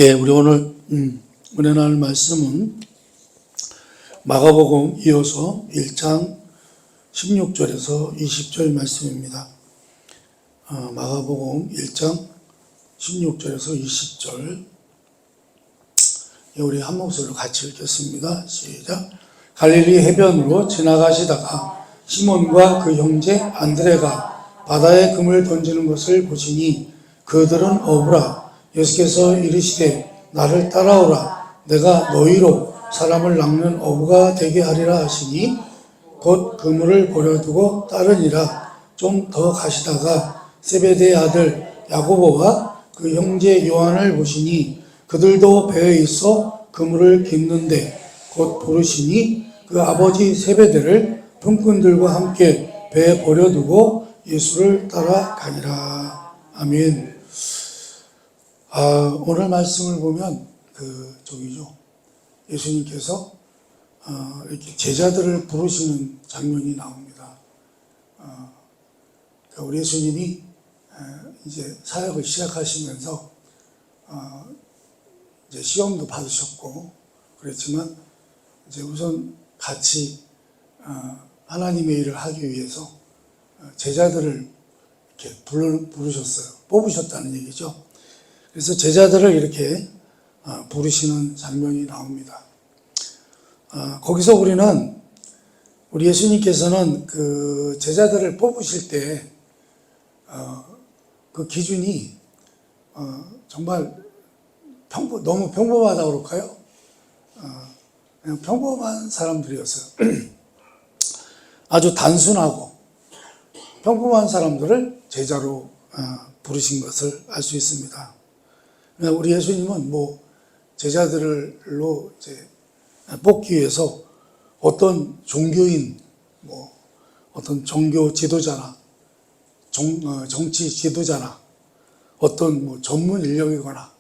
예, 우리 오늘 은혜 나눌 말씀은 마가복음 이어서 1장 16절에서 20절 말씀입니다. 마가복음 1장 16절에서 20절. 예, 우리 한 목소리로 같이 읽겠습니다. 시작. 갈릴리 해변으로 지나가시다가 시몬과 그 형제 안드레가 바다에 금을 던지는 것을 보시니 그들은 어부라. 예수께서 이르시되 나를 따라오라. 내가 너희로 사람을 낚는 어부가 되게 하리라 하시니 곧 그물을 버려두고 따르니라. 좀 더 가시다가 세베대의 아들 야고보와 그 형제 요한을 보시니 그들도 배에 있어 그물을 깁는데 곧 부르시니 그 아버지 세베대를 품꾼들과 함께 배에 버려두고 예수를 따라가니라. 아멘. 오늘 말씀을 보면 예수님께서 이렇게 제자들을 부르시는 장면이 나옵니다. 우리 예수님이 이제 사역을 시작하시면서 이제 시험도 받으셨고 그랬지만 이제 우선 같이 하나님의 일을 하기 위해서 제자들을 이렇게 부르셨어요. 뽑으셨다는 얘기죠. 그래서 제자들을 이렇게 부르시는 장면이 나옵니다. 거기서 우리 예수님께서는 그 제자들을 뽑으실 때 그 기준이 정말 너무 평범하다고 그럴까요? 그냥 평범한 사람들이었어요. 아주 단순하고 평범한 사람들을 제자로 부르신 것을 알 수 있습니다. 우리 예수님은 제자들로 이제 뽑기 위해서 어떤 종교인, 어떤 종교 지도자나 정치 지도자나 어떤 전문 인력이거나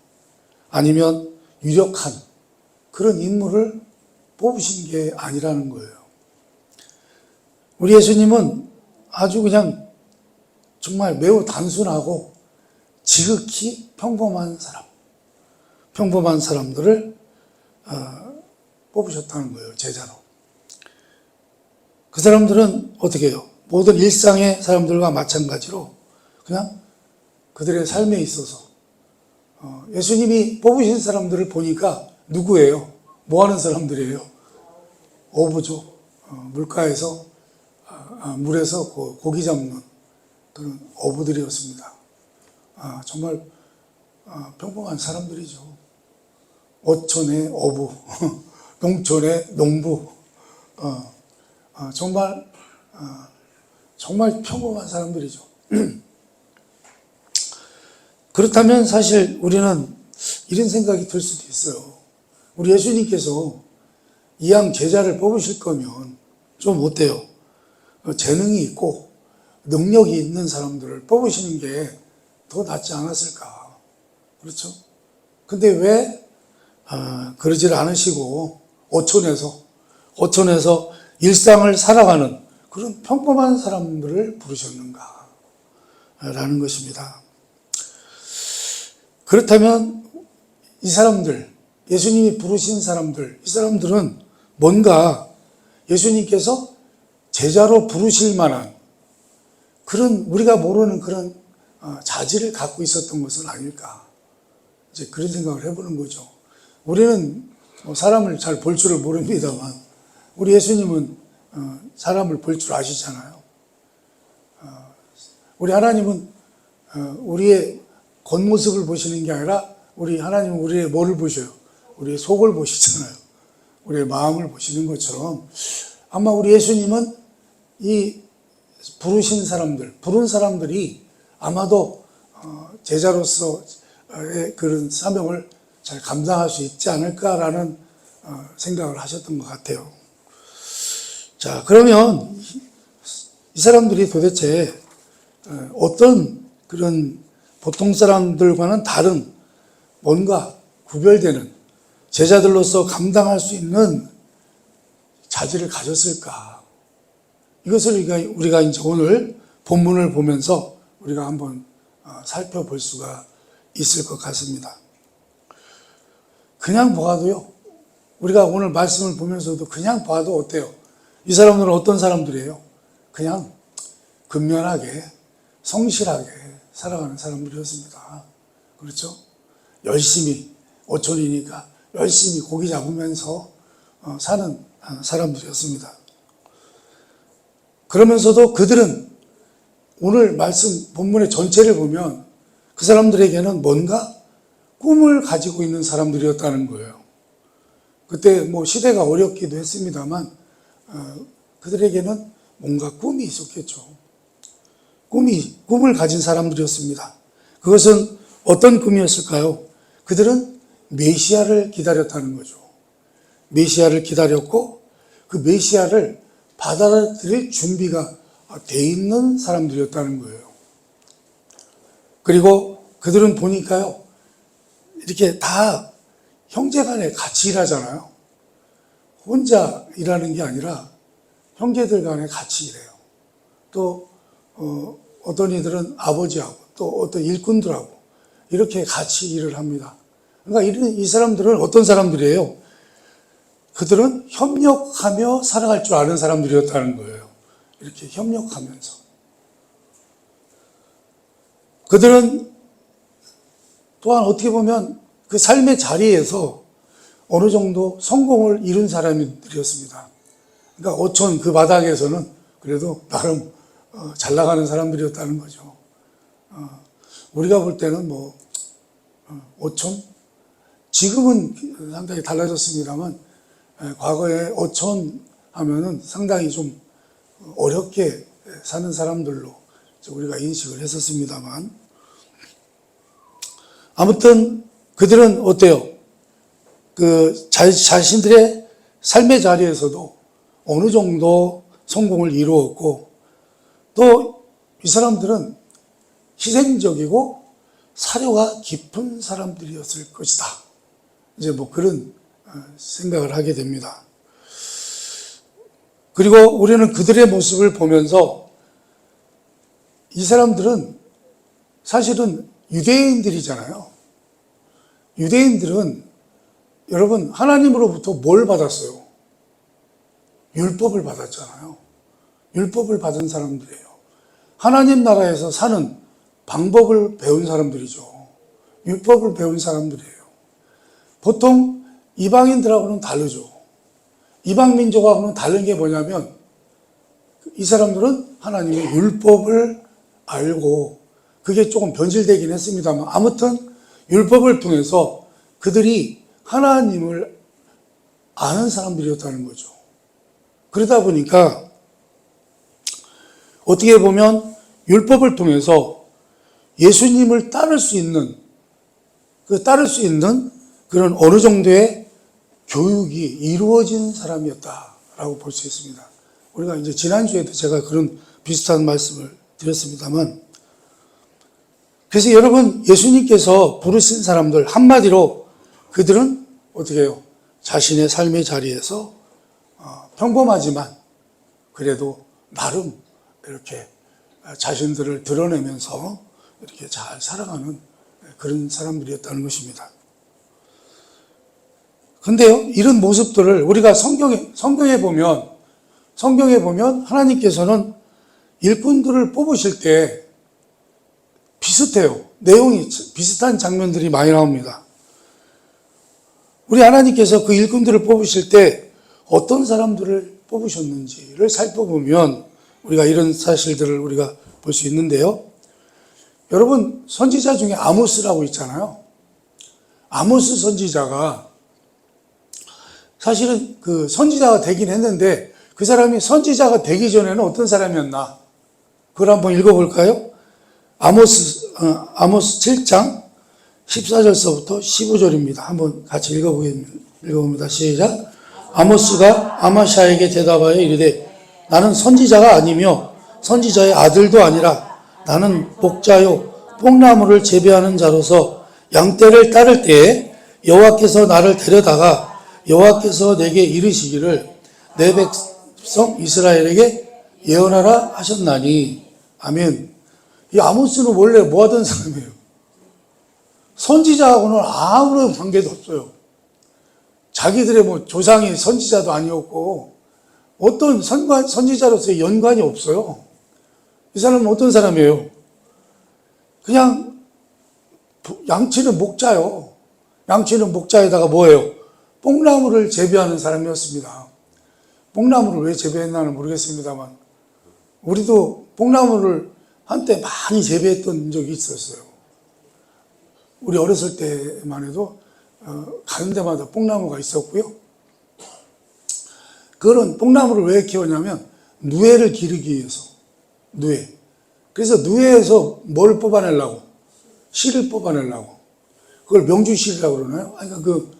아니면 유력한 그런 인물을 뽑으신 게 아니라는 거예요. 우리 예수님은 아주 그냥 정말 매우 단순하고 지극히 평범한 사람들을 뽑으셨다는 거예요, 제자로. 그 사람들은 어떻게 해요? 모든 일상의 사람들과 마찬가지로 그냥 그들의 삶에 있어서 예수님이 뽑으신 사람들을 보니까 누구예요? 뭐 하는 사람들이에요? 어부죠. 물가에서 물에서 고기 잡는 그런 어부들이었습니다. 정말 평범한 사람들이죠. 어촌의 어부, 농촌의 농부, 정말 평범한 사람들이죠. 그렇다면 사실 우리는 이런 생각이 들 수도 있어요. 우리 예수님께서 이왕 제자를 뽑으실 거면 좀 어때요? 재능이 있고 능력이 있는 사람들을 뽑으시는 게 더 낫지 않았을까? 그렇죠? 근데 왜 그러질 않으시고 어촌에서 일상을 살아가는 그런 평범한 사람들을 부르셨는가? 라는 것입니다. 그렇다면 이 사람들, 예수님이 부르신 사람들, 이 사람들은 뭔가 예수님께서 제자로 부르실 만한 그런 우리가 모르는 그런 자질을 갖고 있었던 것은 아닐까? 이제 그런 생각을 해보는 거죠. 우리는 사람을 잘 볼 줄을 모릅니다만 우리 예수님은 사람을 볼 줄 아시잖아요. 우리 하나님은 우리의 겉모습을 보시는 게 아니라 우리 하나님은 우리의 뭐를 보셔요? 우리의 속을 보시잖아요. 우리의 마음을 보시는 것처럼 아마 우리 예수님은 이 부르신 사람들이 아마도 제자로서의 그런 사명을 잘 감당할 수 있지 않을까라는 생각을 하셨던 것 같아요. 자, 그러면 이 사람들이 도대체 어떤 그런 보통 사람들과는 다른 뭔가 구별되는 제자들로서 감당할 수 있는 자질을 가졌을까? 이것을 우리가 이제 오늘 본문을 보면서 우리가 한번 살펴볼 수가 있을 것 같습니다. 그냥 봐도요, 우리가 오늘 말씀을 보면서도 그냥 봐도 어때요? 이 사람들은 어떤 사람들이에요? 그냥 근면하게, 성실하게 살아가는 사람들이었습니다. 그렇죠? 열심히, 어촌이니까 열심히 고기 잡으면서 사는 사람들이었습니다. 그러면서도 그들은 오늘 말씀 본문의 전체를 보면 그 사람들에게는 뭔가 꿈을 가지고 있는 사람들이었다는 거예요. 그때 뭐 시대가 어렵기도 했습니다만 그들에게는 뭔가 꿈이 있었겠죠. 꿈을 가진 사람들이었습니다. 그것은 어떤 꿈이었을까요? 그들은 메시아를 기다렸다는 거죠. 메시아를 기다렸고 그 메시아를 받아들일 준비가 돼 있는 사람들이었다는 거예요. 그리고 그들은 보니까요, 이렇게 다 형제간에 같이 일하잖아요. 혼자 일하는 게 아니라 형제들 간에 같이 일해요. 또 어떤 이들은 아버지하고 또 어떤 일꾼들하고 이렇게 같이 일을 합니다. 그러니까 이 사람들은 어떤 사람들이에요? 그들은 협력하며 살아갈 줄 아는 사람들이었다는 거예요. 이렇게 협력하면서. 그들은 또한 어떻게 보면 그 삶의 자리에서 어느 정도 성공을 이룬 사람들이었습니다. 그러니까 어촌 그 바닥에서는 그래도 나름 잘 나가는 사람들이었다는 거죠. 우리가 볼 때는 뭐 어촌? 지금은 상당히 달라졌습니다만 과거에 어촌 하면은 상당히 좀 어렵게 사는 사람들로 우리가 인식을 했었습니다만 아무튼 그들은 어때요? 그 자신들의 삶의 자리에서도 어느 정도 성공을 이루었고 또 이 사람들은 희생적이고 사려가 깊은 사람들이었을 것이다. 이제 뭐 그런 생각을 하게 됩니다. 그리고 우리는 그들의 모습을 보면서 이 사람들은 사실은 유대인들이잖아요. 유대인들은 여러분 하나님으로부터 뭘 받았어요? 율법을 받았잖아요. 율법을 받은 사람들이에요. 하나님 나라에서 사는 방법을 배운 사람들이죠. 율법을 배운 사람들이에요. 보통 이방인들하고는 다르죠. 이방 민족하고는 다른 게 뭐냐면 이 사람들은 하나님의 율법을 알고 그게 조금 변질되긴 했습니다만 아무튼 율법을 통해서 그들이 하나님을 아는 사람들이었다는 거죠. 그러다 보니까 어떻게 보면 율법을 통해서 예수님을 따를 수 있는 그런 어느 정도의 교육이 이루어진 사람이었다라고 볼 수 있습니다. 우리가 이제 지난주에도 제가 그런 비슷한 말씀을 드렸습니다만 그래서 여러분 예수님께서 부르신 사람들 한마디로 그들은 어떻게 해요? 자신의 삶의 자리에서 평범하지만 그래도 나름 이렇게 자신들을 드러내면서 이렇게 잘 살아가는 그런 사람들이었다는 것입니다. 근데요, 이런 모습들을 우리가 성경에 보면 하나님께서는 일꾼들을 뽑으실 때 비슷해요. 내용이 비슷한 장면들이 많이 나옵니다. 우리 하나님께서 그 일꾼들을 뽑으실 때 어떤 사람들을 뽑으셨는지를 살펴보면 우리가 이런 사실들을 우리가 볼 수 있는데요. 여러분 선지자 중에 아모스라고 있잖아요. 아모스 선지자가 사실은 그 선지자가 되긴 했는데 그 사람이 선지자가 되기 전에는 어떤 사람이었나? 그걸 한번 읽어볼까요? 아모스 7장 14절서부터 15절입니다. 한번 같이 읽어봅니다. 시작. 아모스가 아마샤에게 대답하여 이르되 나는 선지자가 아니며 선지자의 아들도 아니라 나는 목자요 뽕나무를 재배하는 자로서 양떼를 따를 때에 여호와께서 나를 데려다가 여호와께서 내게 이르시기를 내 백성 이스라엘에게 예언하라 하셨나니. 아멘. 이 아모스는 원래 뭐 하던 사람이에요? 선지자하고는 아무런 관계도 없어요. 자기들의 뭐 조상이 선지자도 아니었고 어떤 선지자로서의 연관이 없어요. 이 사람은 어떤 사람이에요? 그냥 양치는 목자요. 양치는 목자에다가 뭐예요? 뽕나무를 재배하는 사람이었습니다. 뽕나무를 왜 재배했나는 모르겠습니다만 우리도 뽕나무를 한때 많이 재배했던 적이 있었어요. 우리 어렸을 때만 해도 가는 데마다 뽕나무가 있었고요. 그런 뽕나무를 왜 키웠냐면 누에를 기르기 위해서. 누에. 그래서 누에에서 뭘 뽑아내려고? 씨를 뽑아내려고. 그걸 명주실이라고 그러나요? 그러니까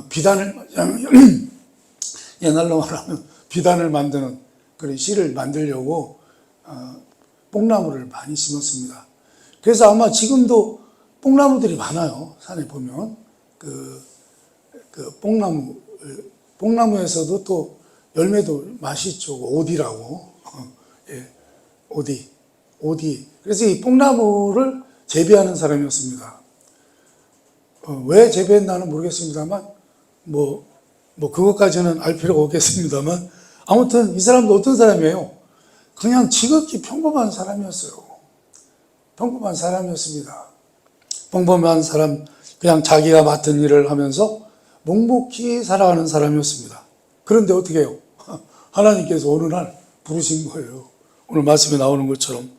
비단을 옛날로 말하면 비단을 만드는 그런 씨를 만들려고 뽕나무를 많이 심었습니다. 그래서 아마 지금도 뽕나무들이 많아요. 산에 보면 뽕나무에서도 또 열매도 맛있죠. 오디라고. 예, 오디. 그래서 이 뽕나무를 재배하는 사람이었습니다. 왜 재배했나는 모르겠습니다만, 그것까지는 알 필요가 없겠습니다만, 아무튼 이 사람도 어떤 사람이에요? 그냥 지극히 평범한 사람이었어요. 평범한 사람이었습니다. 평범한 사람, 그냥 자기가 맡은 일을 하면서 묵묵히 살아가는 사람이었습니다. 그런데 어떻게 해요? 하나님께서 어느 날 부르신 거예요. 오늘 말씀에 나오는 것처럼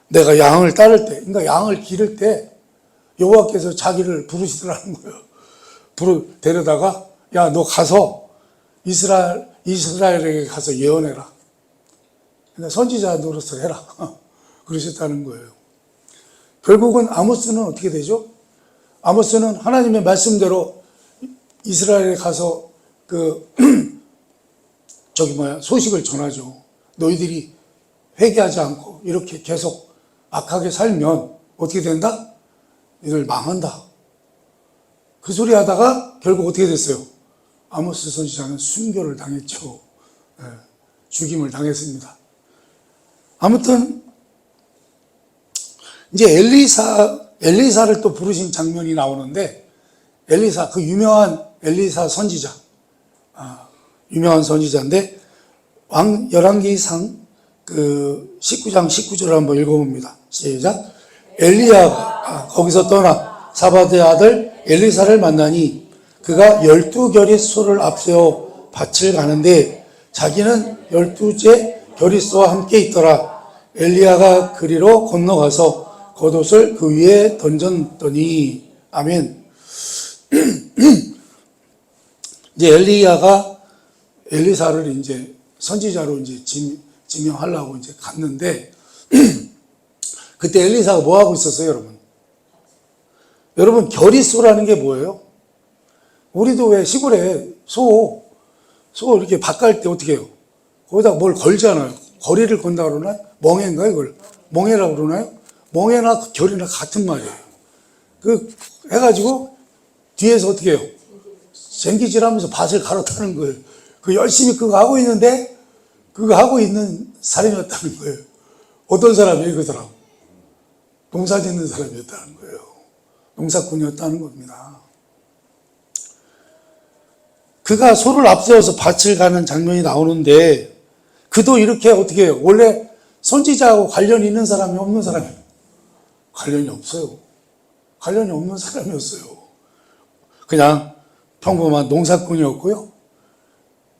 내가 양을 따를 때, 그러니까 양을 기를 때 여호와께서 자기를 부르시더라는 거예요. 데려다가 야, 너 가서 이스라엘에게 가서 예언해라. 그러니까 선지자 노릇을 해라. 그러셨다는 거예요. 결국은 아모스는 어떻게 되죠? 아모스는 하나님의 말씀대로 이스라엘에 가서 소식을 전하죠. 너희들이 회개하지 않고 이렇게 계속 악하게 살면 어떻게 된다? 너희들 망한다. 그 소리 하다가 결국 어떻게 됐어요? 아모스 선지자는 순교를 당했죠. 죽임을 당했습니다. 아무튼 이제 엘리사를 또 부르신 장면이 나오는데 엘리사, 그 유명한 엘리사 선지자, 유명한 선지자인데 열왕기상 19장 19절을 한번 읽어봅니다. 시작. 엘리야가 거기서 떠나 사바드의 아들 엘리사를 만나니 그가 12겨릿 소를 앞세워 밭을 가는데 자기는 12째 겨릿소와 함께 있더라. 엘리야가 그리로 건너가서 겉옷을 그 위에 던졌더니 아멘. 이제 엘리야가 엘리사를 이제 선지자로 이제 지명하려고 이제 갔는데 그때 엘리사가 뭐 하고 있었어요, 여러분? 여러분, 겨릿소라는 게 뭐예요? 우리도 왜 시골에 소 이렇게 밭 갈 때 어떻게 해요? 거기다 뭘 걸잖아요. 거리를 건다 그러나요? 멍해인가요, 이걸? 멍해라고 그러나요? 멍해나 결이나 같은 말이에요. 해가지고 뒤에서 어떻게 해요? 쟁기질 하면서 밭을 갈아타는 거예요. 열심히 그거 하고 있는데 그거 하고 있는 사람이었다는 거예요. 어떤 사람이에요, 그 사람? 농사 짓는 사람이었다는 거예요. 농사꾼이었다는 겁니다. 그가 소를 앞세워서 밭을 가는 장면이 나오는데 그도 이렇게 어떻게 해요? 원래 선지자하고 관련이 있는 사람이 없는 사람이에요. 관련이 없어요. 관련이 없는 사람이었어요. 그냥 평범한 농사꾼이었고요.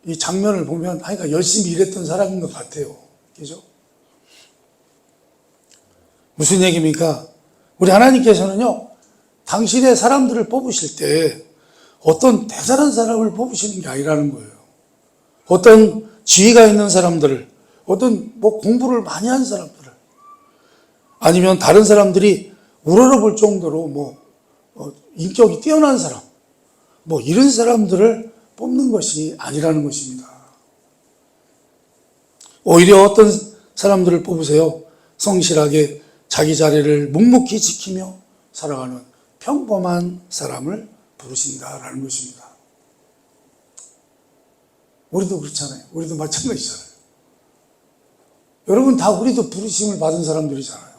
이 장면을 보면 하여간 열심히 일했던 사람인 것 같아요. 그죠? 무슨 얘기입니까? 우리 하나님께서는요, 당신의 사람들을 뽑으실 때 어떤 대단한 사람을 뽑으시는 게 아니라는 거예요. 어떤 지위가 있는 사람들을, 어떤 공부를 많이 한 사람들을, 아니면 다른 사람들이 우러러볼 정도로 인격이 뛰어난 사람, 이런 사람들을 뽑는 것이 아니라는 것입니다. 오히려 어떤 사람들을 뽑으세요? 성실하게 자기 자리를 묵묵히 지키며 살아가는 평범한 사람을 부르신다라는 것입니다. 우리도 그렇잖아요. 우리도 마찬가지잖아요. 여러분 우리도 부르심을 받은 사람들이잖아요.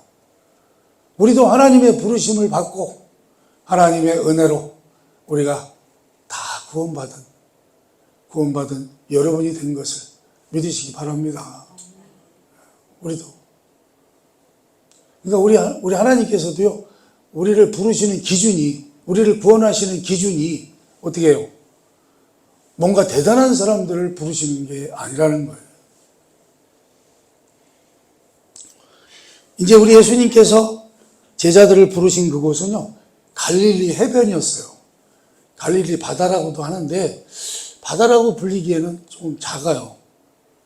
우리도 하나님의 부르심을 받고 하나님의 은혜로 우리가 다 구원받은 구원받은 여러분이 된 것을 믿으시기 바랍니다. 우리도. 그러니까 우리 하나님께서도요, 우리를 부르시는 기준이, 우리를 구원하시는 기준이 어떻게 해요? 뭔가 대단한 사람들을 부르시는 게 아니라는 거예요. 이제 우리 예수님께서 제자들을 부르신 그곳은요, 갈릴리 해변이었어요. 갈릴리 바다라고도 하는데, 바다라고 불리기에는 좀 작아요.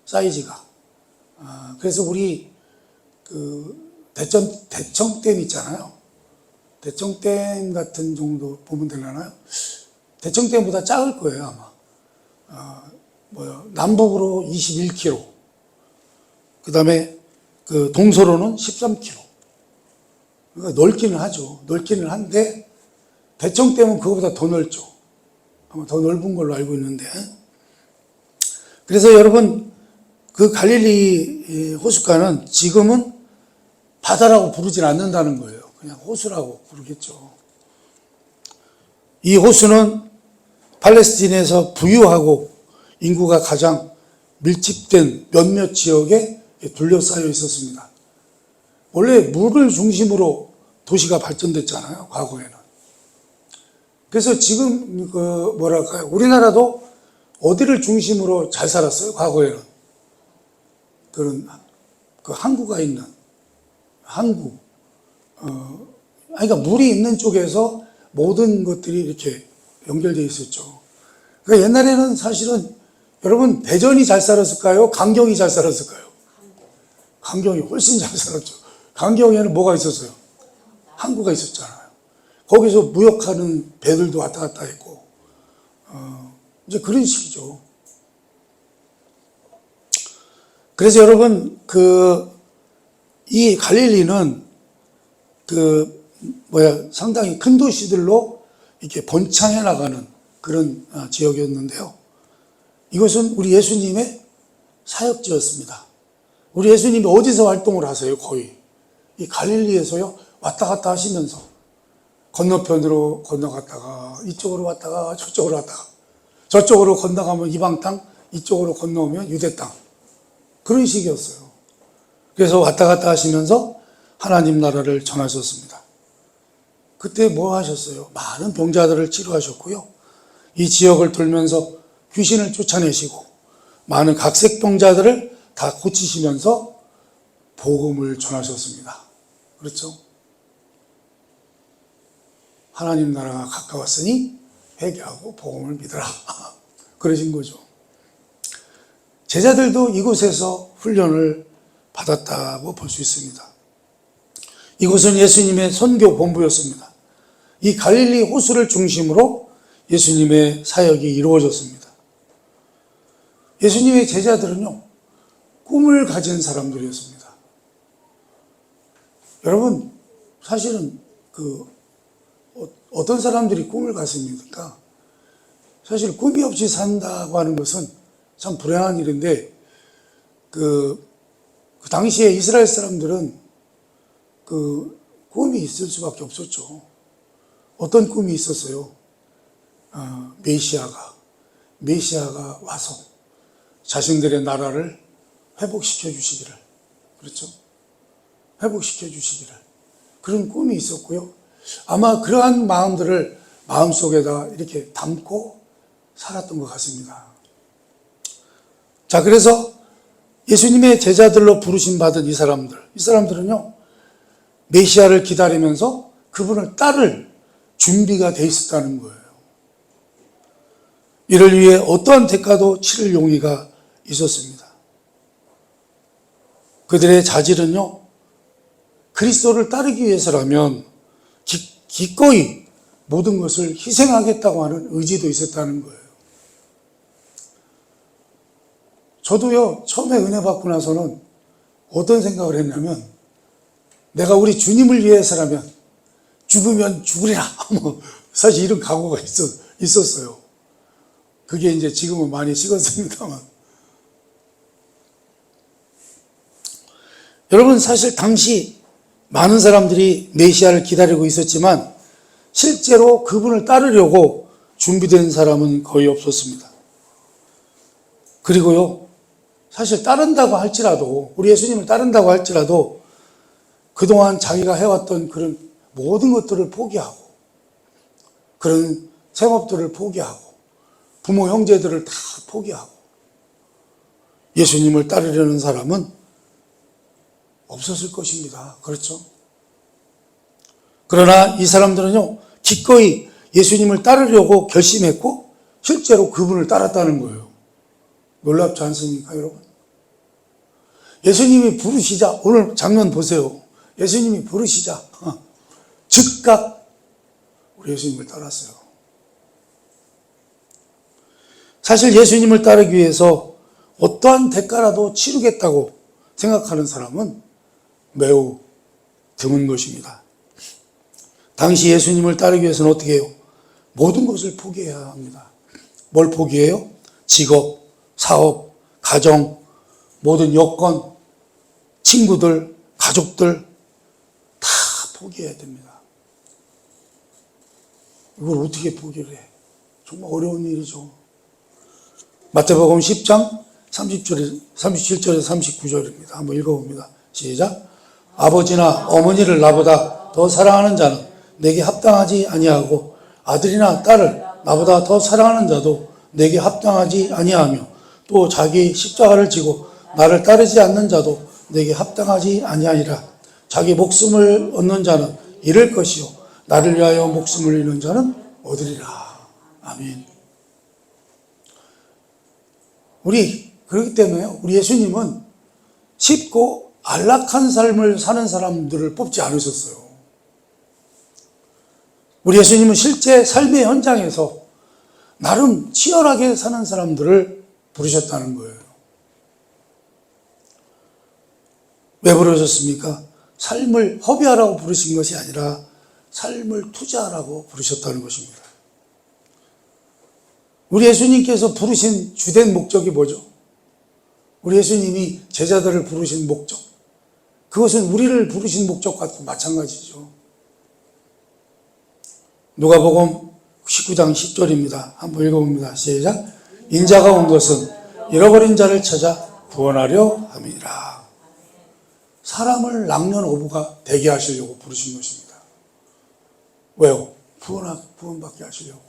사이즈가. 그래서 우리 대청댐 있잖아요. 대청댐 같은 정도 보면 되려나요? 대청댐보다 작을 거예요, 아마. 남북으로 21km. 그 다음에 동서로는 13km. 그러니까 넓기는 하죠. 넓기는 한데, 대청댐은 그거보다 더 넓죠. 아마 더 넓은 걸로 알고 있는데. 그래서 여러분, 그 갈릴리 호숫가는 지금은 바다라고 부르진 않는다는 거예요. 그냥 호수라고 부르겠죠. 이 호수는 팔레스틴에서 부유하고 인구가 가장 밀집된 몇몇 지역에 둘러싸여 있었습니다. 원래 물을 중심으로 도시가 발전됐잖아요, 과거에는. 그래서 지금 우리나라도 어디를 중심으로 잘 살았어요, 과거에는. 그 항구가 있는 항구. 그러니까 물이 있는 쪽에서 모든 것들이 이렇게 연결되어 있었죠. 그러니까 옛날에는 사실은 여러분 대전이 잘 살았을까요? 강경이 잘 살았을까요? 강경이 훨씬 잘 살았죠. 강경에는 뭐가 있었어요? 항구가 있었잖아요. 거기서 무역하는 배들도 왔다 갔다 했고, 이제 그런 식이죠. 그래서 여러분, 이 갈릴리는 상당히 큰 도시들로 이렇게 번창해 나가는 그런 지역이었는데요. 이것은 우리 예수님의 사역지였습니다. 우리 예수님이 어디서 활동을 하세요? 거의. 이 갈릴리에서요, 왔다 갔다 하시면서 건너편으로 건너갔다가 이쪽으로 왔다가 저쪽으로 왔다가 저쪽으로 건너가면 이방 땅, 이쪽으로 건너오면 유대 땅. 그런 식이었어요. 그래서 왔다 갔다 하시면서 하나님 나라를 전하셨습니다. 그때 뭐 하셨어요? 많은 병자들을 치료하셨고요. 이 지역을 돌면서 귀신을 쫓아내시고 많은 각색 병자들을 다 고치시면서 복음을 전하셨습니다. 그렇죠? 하나님 나라가 가까웠으니 회개하고 복음을 믿으라. 그러신 거죠. 제자들도 이곳에서 훈련을 받았다고 볼 수 있습니다. 이곳은 예수님의 선교 본부였습니다. 이 갈릴리 호수를 중심으로 예수님의 사역이 이루어졌습니다. 예수님의 제자들은요, 꿈을 가진 사람들이었습니다. 여러분, 사실은 어떤 사람들이 꿈을 갖습니까? 사실 꿈이 없이 산다고 하는 것은 참 불행한 일인데, 그 당시에 이스라엘 사람들은 꿈이 있을 수밖에 없었죠. 어떤 꿈이 있었어요? 메시아가 와서 자신들의 나라를 회복시켜 주시기를. 그렇죠? 회복시켜 주시기를. 그런 꿈이 있었고요. 아마 그러한 마음들을 마음속에다 이렇게 담고 살았던 것 같습니다. 자, 그래서 예수님의 제자들로 부르심 받은 이 사람들은요, 메시아를 기다리면서 그분을 따를 준비가 돼 있었다는 거예요. 이를 위해 어떠한 대가도 치를 용의가 있었습니다. 그들의 자질은요, 그리스도를 따르기 위해서라면 기꺼이 모든 것을 희생하겠다고 하는 의지도 있었다는 거예요. 저도요, 처음에 은혜 받고 나서는 어떤 생각을 했냐면, 내가 우리 주님을 위해서라면 죽으면 죽으리라. 사실 이런 각오가 있었어요. 그게 이제 지금은 많이 식었습니다만. 여러분, 사실 당시 많은 사람들이 메시아를 기다리고 있었지만 실제로 그분을 따르려고 준비된 사람은 거의 없었습니다. 그리고요, 사실 따른다고 할지라도, 우리 예수님을 따른다고 할지라도 그동안 자기가 해왔던 그런 모든 것들을 포기하고, 그런 생업들을 포기하고, 부모 형제들을 다 포기하고 예수님을 따르려는 사람은 없었을 것입니다. 그렇죠? 그러나 이 사람들은요, 기꺼이 예수님을 따르려고 결심했고 실제로 그분을 따랐다는 거예요. 놀랍지 않습니까, 여러분? 예수님이 부르시자, 오늘 장면 보세요. 예수님이 부르시자 즉각 우리 예수님을 따랐어요. 사실 예수님을 따르기 위해서 어떠한 대가라도 치르겠다고 생각하는 사람은 매우 드문 것입니다. 당시 예수님을 따르기 위해서는 어떻게 해요? 모든 것을 포기해야 합니다. 뭘 포기해요? 직업, 사업, 가정, 모든 여건, 친구들, 가족들 다 포기해야 됩니다. 이걸 어떻게 포기를 해? 정말 어려운 일이죠. 마태복음 10장 37절에서 39절입니다. 한번 읽어봅니다. 시작. 아버지나 어머니를 나보다 더 사랑하는 자는 내게 합당하지 아니하고 아들이나 딸을 나보다 더 사랑하는 자도 내게 합당하지 아니하며 또 자기 십자가를 지고 나를 따르지 않는 자도 내게 합당하지 아니하니라. 자기 목숨을 얻는 자는 잃을 것이요 나를 위하여 목숨을 잃는 자는 얻으리라. 아멘. 그렇기 때문에 우리 예수님은 쉽고 안락한 삶을 사는 사람들을 뽑지 않으셨어요. 우리 예수님은 실제 삶의 현장에서 나름 치열하게 사는 사람들을 부르셨다는 거예요. 왜 부르셨습니까? 삶을 허비하라고 부르신 것이 아니라 삶을 투자하라고 부르셨다는 것입니다. 우리 예수님께서 부르신 주된 목적이 뭐죠? 우리 예수님이 제자들을 부르신 목적, 그것은 우리를 부르신 목적과 마찬가지죠. 누가복음 19장 10절입니다. 한번 읽어봅니다. 시작. 인자가 온 것은 잃어버린 자를 찾아 구원하려 함이니라. 사람을 락년오브가 되게 하시려고 부르신 것입니다. 왜요? 구원받게 하시려고.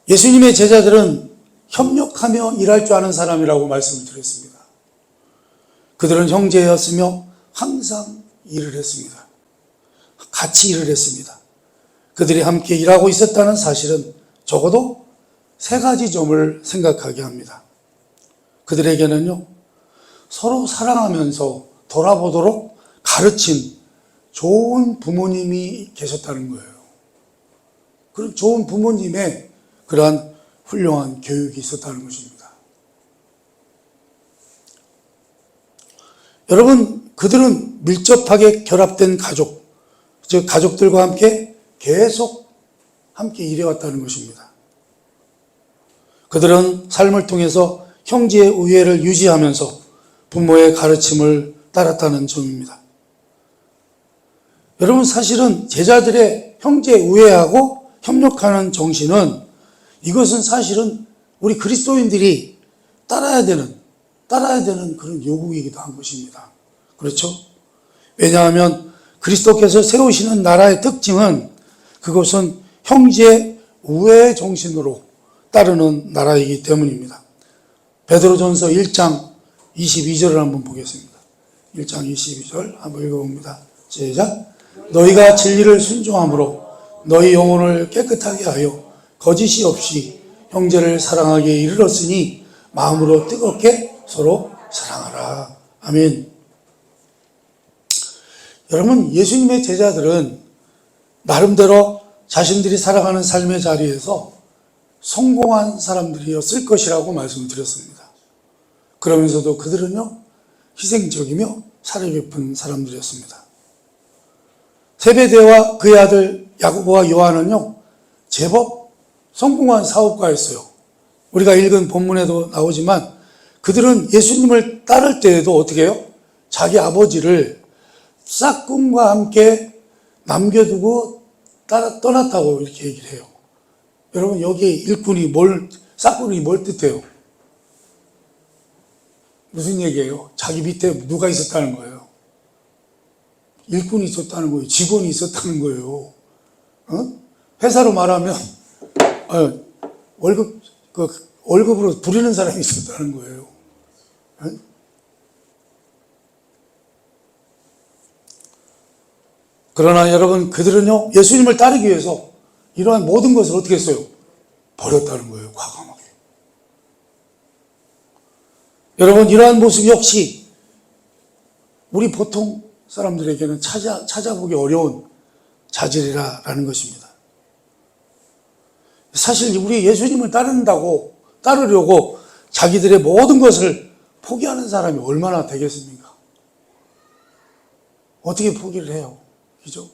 예수님의 제자들은 협력하며 일할 줄 아는 사람이라고 말씀을 드렸습니다. 그들은 형제였으며 항상 일을 했습니다. 같이 일을 했습니다. 그들이 함께 일하고 있었다는 사실은 적어도 세 가지 점을 생각하게 합니다. 그들에게는요, 서로 사랑하면서 돌아보도록 가르친 좋은 부모님이 계셨다는 거예요. 그런 좋은 부모님의 그러한 훌륭한 교육이 있었다는 것입니다. 여러분, 그들은 밀접하게 결합된 가족, 즉 가족들과 함께 계속 함께 일해왔다는 것입니다. 그들은 삶을 통해서 형제의 우애를 유지하면서 부모의 가르침을 따랐다는 점입니다. 여러분, 사실은 제자들의 형제 우애하고 협력하는 정신은, 이것은 사실은 우리 그리스도인들이 따라야 되는 그런 요구이기도 한 것입니다. 그렇죠? 왜냐하면 그리스도께서 세우시는 나라의 특징은 그것은 형제 우애 정신으로 따르는 나라이기 때문입니다. 베드로전서 1장 22절을 한번 보겠습니다. 1장 22절 한번 읽어봅니다. 시작. 너희가 진리를 순종함으로 너희 영혼을 깨끗하게 하여 거짓이 없이 형제를 사랑하기에 이르렀으니 마음으로 뜨겁게 서로 사랑하라. 아멘. 여러분, 예수님의 제자들은 나름대로 자신들이 살아가는 삶의 자리에서 성공한 사람들이었을 것이라고 말씀드렸습니다. 그러면서도 그들은요, 희생적이며 사려 깊은 사람들이었습니다. 세베대와 그의 아들 야고보와 요한은요, 제법 성공한 사업가였어요. 우리가 읽은 본문에도 나오지만 그들은 예수님을 따를 때에도 어떻게 해요? 자기 아버지를 싹군과 함께 남겨두고 떠났다고 이렇게 얘기를 해요. 여러분, 여기에 일꾼이 뭘 싹구리 뭘 뜻해요? 무슨 얘기예요? 자기 밑에 누가 있었다는 거예요. 일꾼이 있었다는 거예요. 직원이 있었다는 거예요. 회사로 말하면 월급으로 부리는 사람이 있었다는 거예요. 그러나 여러분, 그들은요, 예수님을 따르기 위해서 이러한 모든 것을 어떻게 했어요? 버렸다는 거예요, 과감하게. 여러분, 이러한 모습 역시 우리 보통 사람들에게는 찾아보기 어려운 자질이라는 것입니다. 사실 우리 예수님을 따르려고 자기들의 모든 것을 포기하는 사람이 얼마나 되겠습니까? 어떻게 포기를 해요? 그죠?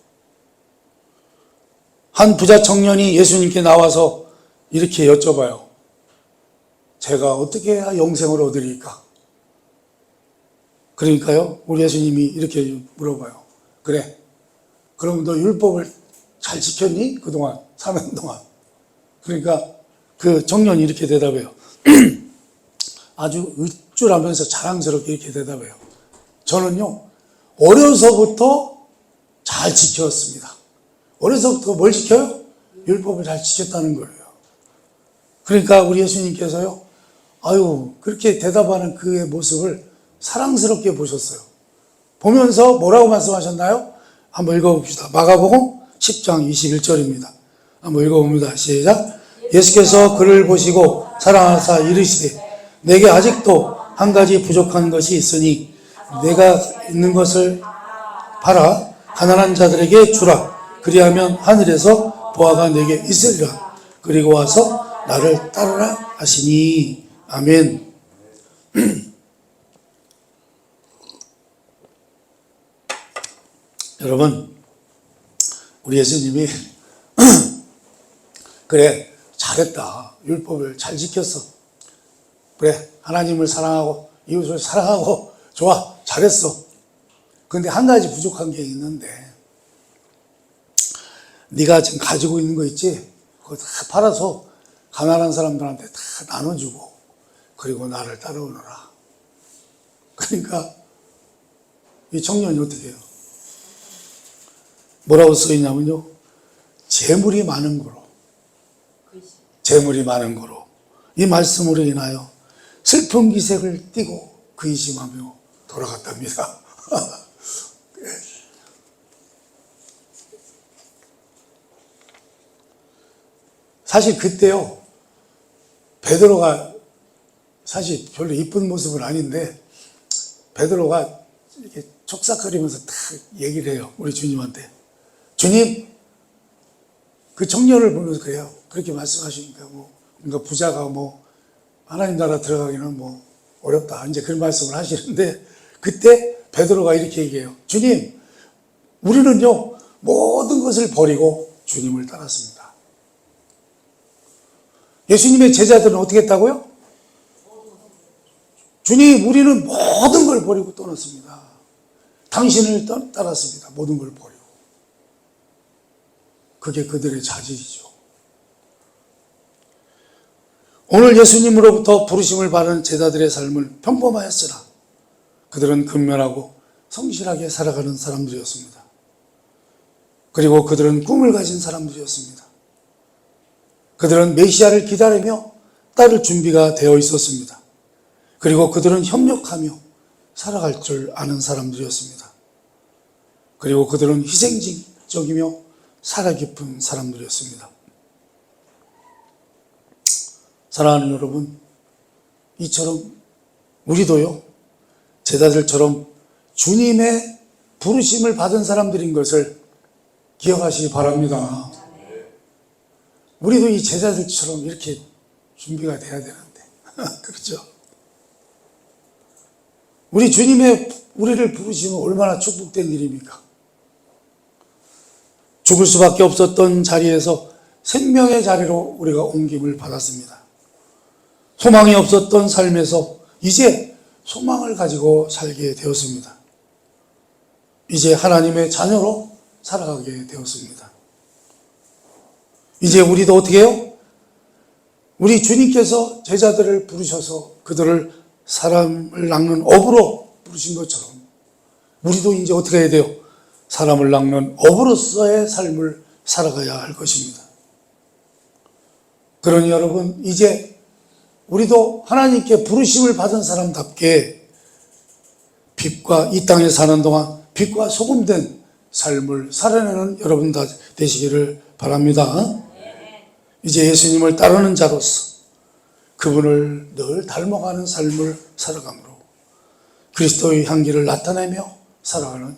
한 부자 청년이 예수님께 나와서 이렇게 여쭤봐요. 제가 어떻게 해야 영생을 얻으리까? 그러니까요, 우리 예수님이 이렇게 물어봐요. 그래, 그럼 너 율법을 잘 지켰니? 그동안, 사는 동안. 그러니까 그 청년이 이렇게 대답해요. 아주 으쭐하면서 자랑스럽게 이렇게 대답해요. 저는요, 어려서부터 잘 지켰습니다. 어려서부터 뭘 지켜요? 율법을 잘 지켰다는 거예요. 그러니까 우리 예수님께서요, 그렇게 대답하는 그의 모습을 사랑스럽게 보셨어요. 보면서 뭐라고 말씀하셨나요? 한번 읽어봅시다. 마가복음 10장 21절입니다. 한번 읽어봅니다. 시작. 예수께서 그를 보시고 사랑하사 이르시되 내게 아직도 한 가지 부족한 것이 있으니 내가 있는 것을 팔아 가난한 자들에게 주라. 그리하면 하늘에서 보화가 내게 있으리라. 그리고 와서 나를 따르라 하시니. 아멘. 여러분, 우리 예수님이 그래, 잘했다. 율법을 잘 지켰어. 그래, 하나님을 사랑하고 이웃을 사랑하고 좋아, 잘했어. 그런데 한 가지 부족한 게 있는데, 네가 지금 가지고 있는 거 있지? 그거 다 팔아서 가난한 사람들한테 다 나눠주고 그리고 나를 따라오너라. 그러니까 이 청년이 어떻게 해요? 뭐라고 써있냐면요, 재물이 많은 거로, 재물이 많은 거로. 이 말씀으로 인하여 슬픈 기색을 띠고 근심하며 돌아갔답니다. 사실 그때요, 베드로가 사실 별로 이쁜 모습은 아닌데 베드로가 이렇게 촉삭거리면서 딱 얘기를 해요. 우리 주님한테. 주님, 그 청년을 보면서 그래요. 그렇게 말씀하시니까 그러니까 부자가 하나님 나라 들어가기는 어렵다. 이제 그런 말씀을 하시는데, 그때 베드로가 이렇게 얘기해요. 주님, 우리는요, 모든 것을 버리고 주님을 따랐습니다. 예수님의 제자들은 어떻게 했다고요? 주님, 우리는 모든 걸 버리고 떠났습니다. 당신을 따랐습니다. 모든 걸 버리고. 그게 그들의 자질이죠. 오늘 예수님으로부터 부르심을 받은 제자들의 삶은 평범하였으나 그들은 근면하고 성실하게 살아가는 사람들이었습니다. 그리고 그들은 꿈을 가진 사람들이었습니다. 그들은 메시아를 기다리며 따를 준비가 되어 있었습니다. 그리고 그들은 협력하며 살아갈 줄 아는 사람들이었습니다. 그리고 그들은 희생적이며 살아깊은 사람들이었습니다. 사랑하는 여러분, 이처럼 우리도요, 제자들처럼 주님의 부르심을 받은 사람들인 것을 기억하시기 바랍니다. 우리도 이 제자들처럼 이렇게 준비가 돼야 되는데 그렇죠? 우리 주님의 우리를 부르시면 얼마나 축복된 일입니까? 죽을 수밖에 없었던 자리에서 생명의 자리로 우리가 옮김을 받았습니다. 소망이 없었던 삶에서 이제 소망을 가지고 살게 되었습니다. 이제 하나님의 자녀로 살아가게 되었습니다. 이제 우리도 어떻게 해요? 우리 주님께서 제자들을 부르셔서 그들을 사람을 낚는 어부로 부르신 것처럼 우리도 이제 어떻게 해야 돼요? 사람을 낚는 어부로서의 삶을 살아가야 할 것입니다. 그러니 여러분, 이제 우리도 하나님께 부르심을 받은 사람답게 빛과 이 땅에 사는 동안 빛과 소금된 삶을 살아내는 여러분 다 되시기를 바랍니다. 이제 예수님을 따르는 자로서 그분을 늘 닮아가는 삶을 살아가므로 그리스도의 향기를 나타내며 살아가는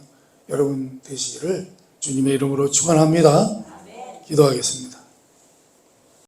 여러분 되시기를 주님의 이름으로 축원합니다. 기도하겠습니다.